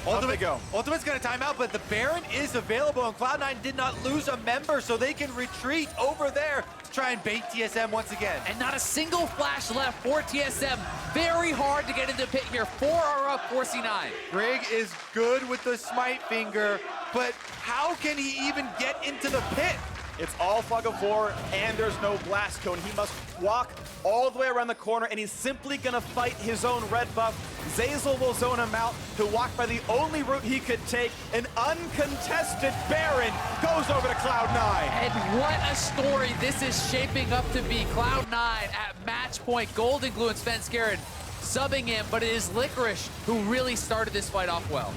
Ultimate's gonna time out, but the Baron is available, and Cloud9 did not lose a member, so they can retreat over there to try and bait TSM once again. And not a single flash left for TSM. Very hard to get into pit here. 4 are up for C9. Grig is good with the smite finger, but how can he even get into the pit? It's all fog of war, and there's no blast cone. He must walk all the way around the corner, and he's simply gonna fight his own red buff. Zeyzal will zone him out to walk by the only route he could take. An uncontested Baron goes over to Cloud9. And what a story this is shaping up to be. Cloud9 at match point. GoldenGlue and Svenskeren subbing him, but it is Licorice who really started this fight off well.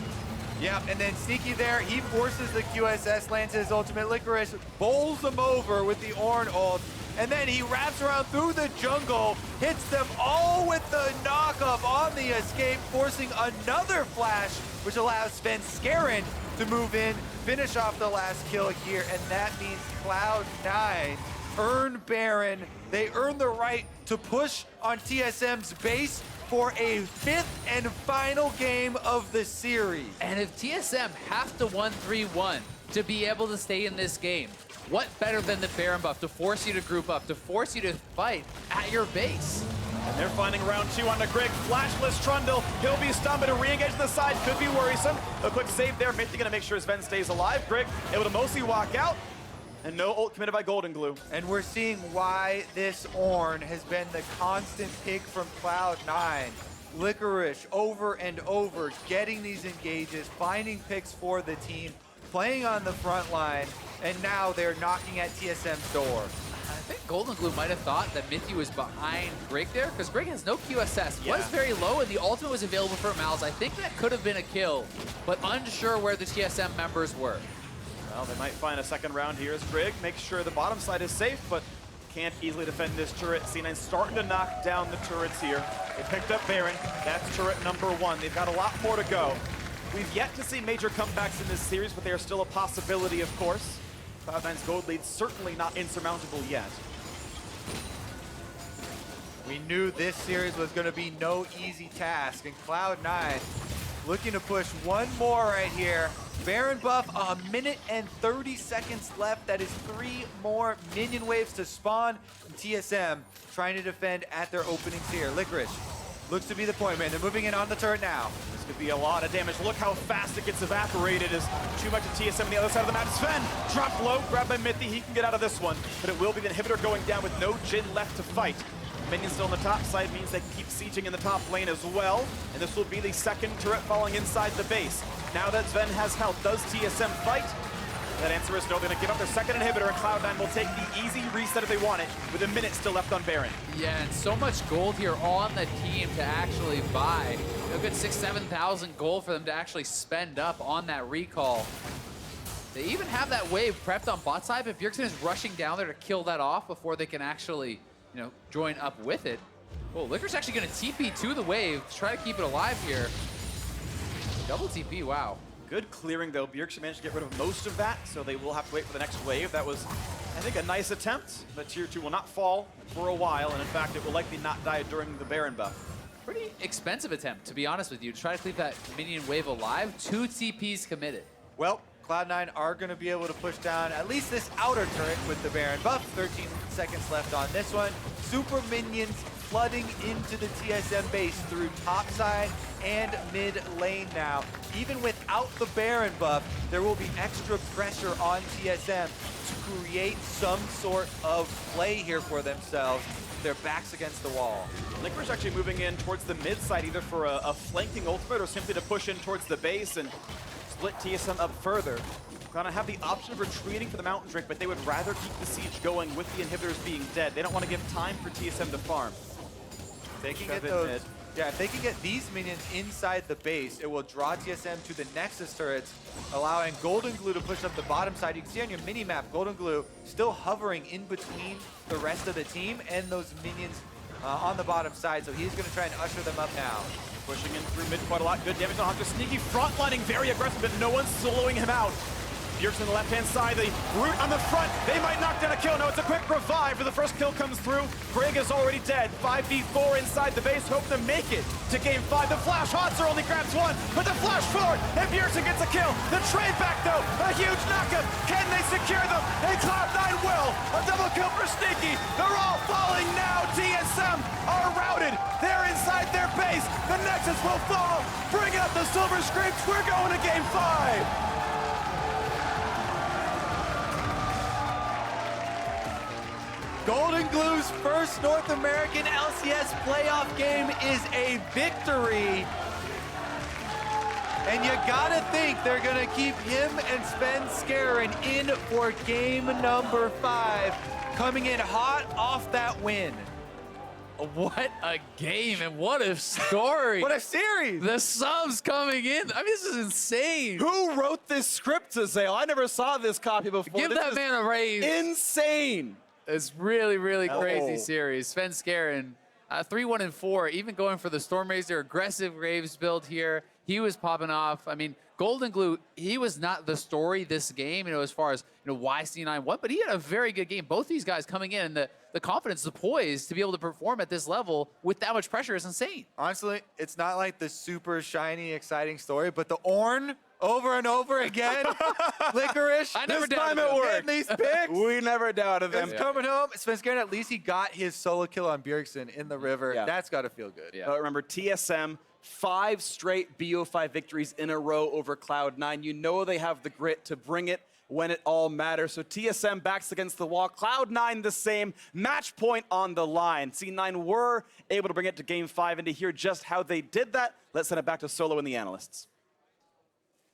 Yeah, and then Sneaky there, he forces the QSS, lands his ultimate. Licorice bowls them over with the Ornn ult, and then he wraps around through the jungle, hits them all with the knock-up on the escape, forcing another flash, which allows Svenskeren to move in, finish off the last kill here, and that means Cloud9 earn Baron. They earn the right to push on TSM's base for a 5th and final game of the series. And if TSM have to 1-3-1 to be able to stay in this game, what better than the Baron buff to force you to group up, to force you to fight at your base? And they're finding round 2 on the Grig. Flashless Trundle. He'll be stunned, but a re-engage to the side could be worrisome. A quick save there. mithy gonna make sure Zven stays alive. Grig able to mostly walk out. And no ult committed by GoldenGlue. And we're seeing why this Ornn has been the constant pick from Cloud9. Licorice over and over, getting these engages, finding picks for the team, playing on the front line, and now they're knocking at TSM's door. I think GoldenGlue might have thought that mithy was behind Grig there, because Grig has no QSS. Yeah. Was very low, and the ultimate was available for Malz. I think that could have been a kill, but unsure where the TSM members were. Well, they might find a second round here as Grig makes sure the bottom side is safe, but can't easily defend this turret. C9 starting to knock down the turrets here. They picked up Baron. That's turret number 1. They've got a lot more to go. We've yet to see major comebacks in this series, but they are still a possibility, of course. Cloud9's gold lead certainly not insurmountable yet. We knew this series was going to be no easy task, and Cloud9 looking to push one more right here. Baron buff, 1 minute and 30 seconds left. That is 3 more minion waves to spawn. And TSM trying to defend at their openings here. Licorice looks to be the point man. They're moving in on the turret now. This could be a lot of damage. Look how fast it gets evaporated as too much of TSM on the other side of the map. Zven dropped low, grabbed by mithy. He can get out of this one, but it will be the inhibitor going down with no Jhin left to fight. Minions still on the top side means they can keep sieging in the top lane as well. And this will be the second turret falling inside the base. Now that Zven has health, does TSM fight? That answer is no. They're going to give up their second inhibitor, and Cloud9 will take the easy reset if they want it, with a minute still left on Baron. Yeah, and so much gold here on the team to actually buy. A good 6,000 to 7,000 gold for them to actually spend up on that recall. They even have that wave prepped on bot side, but Bjergsen is rushing down there to kill that off before they can actually, join up with it. Well, Licorice actually going to TP to the wave to try to keep it alive here. Double TP, wow. Good clearing, though. Bjergsen managed to get rid of most of that, so they will have to wait for the next wave. That was, I think, a nice attempt, but Tier 2 will not fall for a while, and in fact, it will likely not die during the Baron buff. Pretty expensive attempt, to be honest with you, to try to keep that minion wave alive. 2 TPs committed. Well, Cloud9 are going to be able to push down at least this outer turret with the Baron buff. 13 seconds left on this one. Super minions flooding into the TSM base through top side and mid lane now. Even without the Baron buff, there will be extra pressure on TSM to create some sort of play here for themselves. Their backs against the wall. Licorice actually moving in towards the mid side, either for a flanking ultimate or simply to push in towards the base and split TSM up further. Gonna have the option of retreating for the Mountain Drake, but they would rather keep the siege going with the inhibitors being dead. They don't want to give time for TSM to farm. They can get those. Yeah, if they can get these minions inside the base, it will draw TSM to the Nexus turrets, allowing GoldenGlue to push up the bottom side. You can see on your mini-map, GoldenGlue still hovering in between the rest of the team and those minions on the bottom side, so he's going to try and usher them up now. Pushing in through mid quite a lot. Good damage on Hauntzer. Sneaky frontlining, very aggressive, but no one's slowing him out. Bjergsen on the left-hand side, the Root on the front. They might knock down a kill. No, it's a quick revive, but the first kill comes through. Grig is already dead. 5v4 inside the base, hope to make it to game 5. The flash, Hauntzer only grabs one, but the flash forward, and Bjergsen gets a kill. The trade back, though, a huge knockup. Can they secure them? And Cloud9 will. A double kill for Sneaky. They're all falling now. TSM are routed. They're inside their base. The Nexus will fall. Bring out the Silver Screams. We're going to game 5. GoldenGlue's first North American LCS playoff game is a victory. And you gotta think they're gonna keep him and Svenskeren in for game number 5, coming in hot off that win. What a game and what a story. What a series. The subs coming in. I mean, this is insane. Who wrote this script, Azael? I never saw this copy before. Give that man a raise. Insane. It's really, really crazy series. Svenskeren, 3-1-4, even going for the Stormraiser, aggressive Graves build here. He was popping off. I mean, GoldenGlue, he was not the story this game, as far as why C9 won, but he had a very good game. Both these guys coming in, and the confidence, the poise to be able to perform at this level with that much pressure is insane. Honestly, it's not like the super shiny, exciting story, but the Ornn over and over again. Licorice. I never this doubted time him. it worked. These picks. We never doubted them. He's coming home. Svenskeren, at least he got his solo kill on Bjergsen in the river. Yeah. That's got to feel good. Yeah. But remember, TSM, 5 straight BO5 victories in a row over Cloud9. You know they have the grit to bring it when it all matters. So TSM backs against the wall. Cloud9 the same. Match point on the line. C9 were able to bring it to game 5, and to hear just how they did that, let's send it back to Solo and the analysts.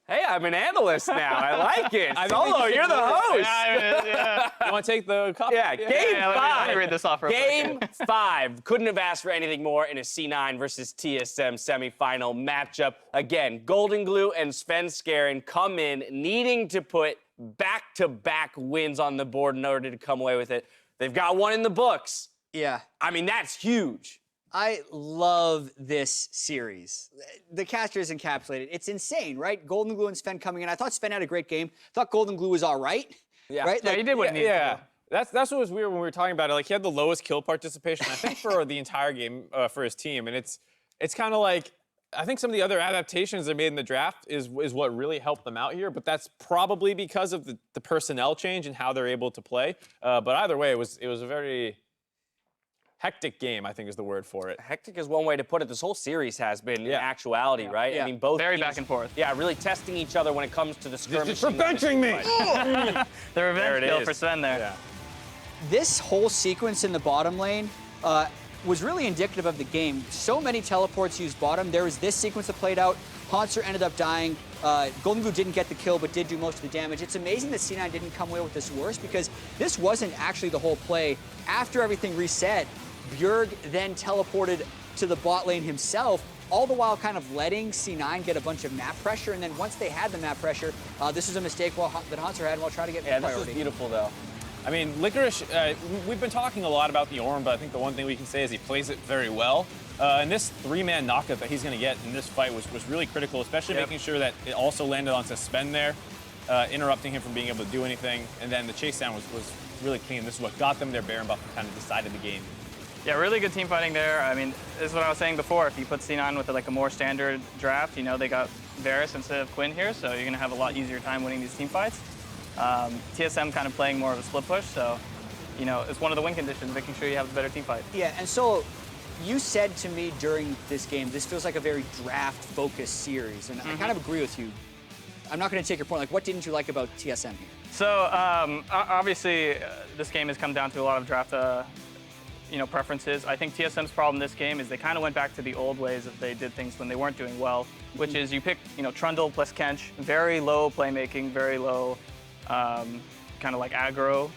Hey, I'm an analyst now. I like it. Solo, you're the host. Yeah. You want to take the copy? Yeah, game 5. Let me read this off real quick. Game 5. Couldn't have asked for anything more in a C9 versus TSM semi-final matchup. Again, GoldenGlue and Svenskeren come in needing to put back-to-back wins on the board in order to come away with it. They've got one in the books. Yeah. I mean, that's huge. I love this series. The caster is encapsulated. It's insane, right? GoldenGlue and Zven coming in. I thought Zven had a great game. Thought GoldenGlue was all right. Yeah. Right? Yeah, he did what he needed to do. That's what was weird when we were talking about it. Like, he had the lowest kill participation, I think, for the entire game for his team. And it's kind of like, I think some of the other adaptations they made in the draft is what really helped them out here. But that's probably because of the personnel change and how they're able to play. But either way, it was a very hectic game, I think is the word for it. Hectic is one way to put it. This whole series has been in actuality, right? Yeah. I mean, both Very teams, back and forth. Yeah, really testing each other when it comes to the skirmish. For benching me! The revenge kill is. for Zven there. Yeah. This whole sequence in the bottom lane was really indicative of the game. So many teleports used bottom. There was this sequence that played out. Hauntzer ended up dying. GoldenGlue didn't get the kill, but did do most of the damage. It's amazing that C9 didn't come away with this worse, because this wasn't actually the whole play. After everything reset, Bjerg then teleported to the bot lane himself, all the while kind of letting C9 get a bunch of map pressure, and then once they had the map pressure, this was a mistake that Hauntzer had while trying to get Yeah, priority. this is beautiful, though. I mean, Licorice, we've been talking a lot about the Ornn, but I think the one thing we can say is he plays it very well. And this 3-man knockup that he's going to get in this fight was really critical, especially making sure that it also landed on Sven there, interrupting him from being able to do anything. And then the chase down was really clean. This is what got them their Baron buff and kind of decided the game. Yeah, really good team fighting there. I mean, this is what I was saying before. If you put C9 with like a more standard draft, you know, they got Varus instead of Quinn here, so you're going to have a lot easier time winning these team fights. TSM kind of playing more of a split push, so, you know, it's one of the win conditions, making sure you have the better team fight. Yeah, and so you said to me during this game, this feels like a very draft-focused series, and I kind of agree with you. I'm not going to take your point. Like, what didn't you like about TSM here? So, obviously, this game has come down to a lot of draft, you know, preferences. I think TSM's problem this game is they kind of went back to the old ways that they did things when they weren't doing well, which is you pick, you know, Trundle plus Kench, very low playmaking, very low kind of like aggro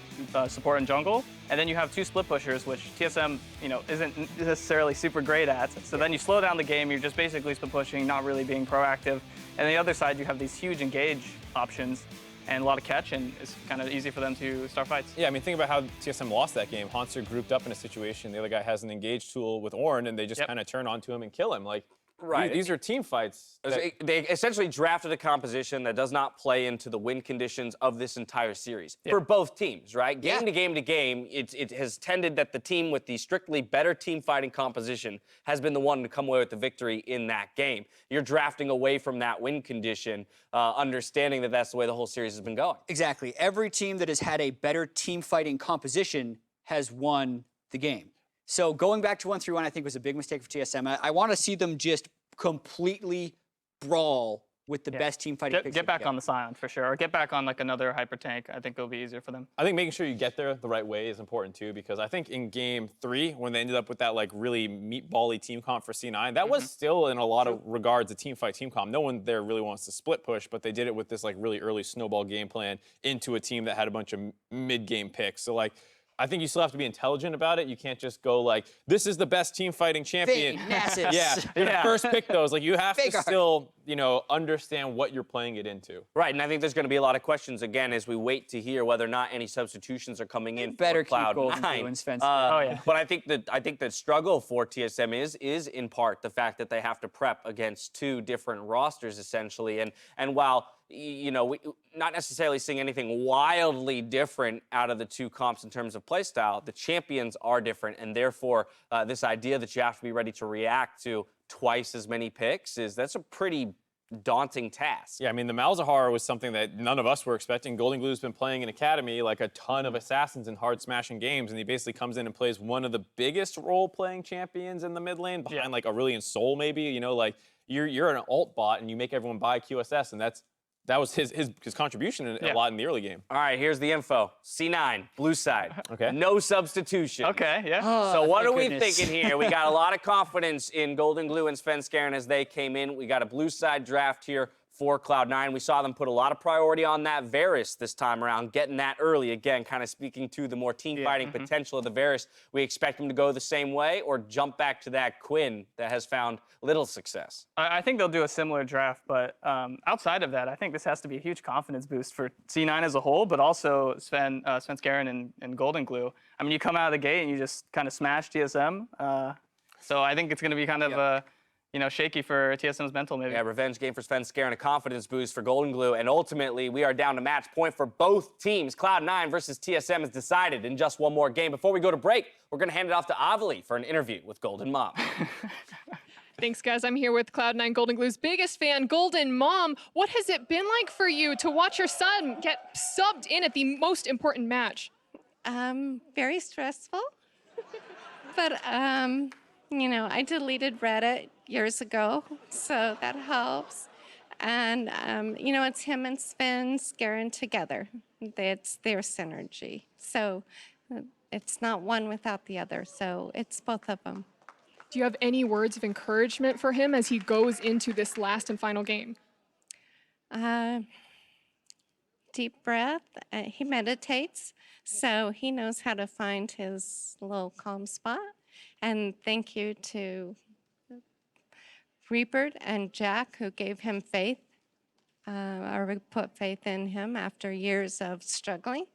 support in jungle, and then you have two split pushers, which TSM, you know, isn't necessarily super great at. So then you slow down the game, you're just basically split pushing, not really being proactive. And on the other side, you have these huge engage options and a lot of catch, and it's kind of easy for them to start fights. Yeah, I mean, think about how TSM lost that game. Hauntzer grouped up in a situation, the other guy has an engage tool with Ornn, and they just kind of turn onto him and kill him. Like, Right. these are team fights. They essentially drafted a composition that does not play into the win conditions of this entire series for both teams, right? Game to game to game, it has tended that the team with the strictly better team fighting composition has been the one to come away with the victory in that game. You're drafting away from that win condition, understanding that that's the way the whole series has been going. Exactly. Every team that has had a better team fighting composition has won the game. So going back to 1-3-1, I think was a big mistake for TSM. I want to see them just completely brawl with the best team fighting picks. Get back on the Scion for sure, or get back on like another hyper tank. I think it'll be easier for them. I think making sure you get there the right way is important too, because I think in game 3, when they ended up with that like really meatball-y team comp for C9, that was still in a lot of regards a team fight team comp. No one there really wants to split push, but they did it with this like really early snowball game plan into a team that had a bunch of mid-game picks. So like, I think you still have to be intelligent about it. You can't just go like, this is the best team fighting champion. Nasus. Yeah, first pick those. Like, you have to still, you know, understand what you're playing it into. Right, and I think there's going to be a lot of questions again as we wait to hear whether or not any substitutions are coming in for Cloud9. And Svenskeren. But I think the struggle for TSM is in part the fact that they have to prep against two different rosters essentially, and while you know, not necessarily seeing anything wildly different out of the two comps in terms of playstyle, the champions are different, and therefore this idea that you have to be ready to react to twice as many picks that's a pretty daunting task. Yeah, I mean, the Malzahar was something that none of us were expecting. GoldenGlue's been playing in Academy like a ton of assassins in hard smashing games, and he basically comes in and plays one of the biggest role-playing champions in the mid lane behind like Aurelion Sol maybe. You know, like you're an alt bot and you make everyone buy QSS, and that was his contribution a lot in the early game. All right, here's the info. C9, blue side. Okay. No substitution. Okay, yeah. So what are we thinking here? We got a lot of confidence in GoldenGlue and Svenskeren as they came in. We got a blue side draft here for Cloud9. We saw them put a lot of priority on that Varus this time around, getting that early. Again, kind of speaking to the more team-fighting potential of the Varus. We expect them to go the same way or jump back to that Quinn that has found little success. I think they'll do a similar draft, but outside of that, I think this has to be a huge confidence boost for C9 as a whole, but also Svenskeren and GoldenGlue. I mean, you come out of the gate and you just kind of smash TSM. So I think it's going to be kind of you know, shaky for TSM's mental, maybe. Yeah, revenge game for Svenskeren, a confidence boost for GoldenGlue, and ultimately we are down to match point for both teams. Cloud9 versus TSM is decided in just one more game. Before we go to break, we're going to hand it off to Azael for an interview with Golden Mom. Thanks, guys. I'm here with Cloud9 GoldenGlue's biggest fan, Golden Mom. What has it been like for you to watch your son get subbed in at the most important match? Very stressful. But, you know, I deleted Reddit years ago, so that helps. And, you know, it's him and Svenskeren together. It's their synergy. So it's not one without the other, so it's both of them. Do you have any words of encouragement for him as he goes into this last and final game? Deep breath. He meditates, so he knows how to find his little calm spot. And thank you to Reaper and Jack, who gave him faith, or put faith in him after years of struggling.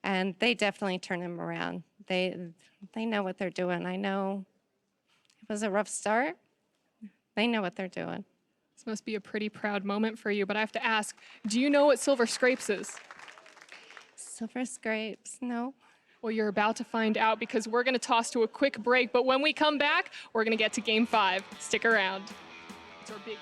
And they definitely turned him around. They know what they're doing. I know it was a rough start. They know what they're doing. This must be a pretty proud moment for you, but I have to ask, do you know what Silver Scrapes is? Silver Scrapes, no. Well, you're about to find out because we're going to toss to a quick break, but when we come back, we're going to get to Game 5. Stick around. It's our big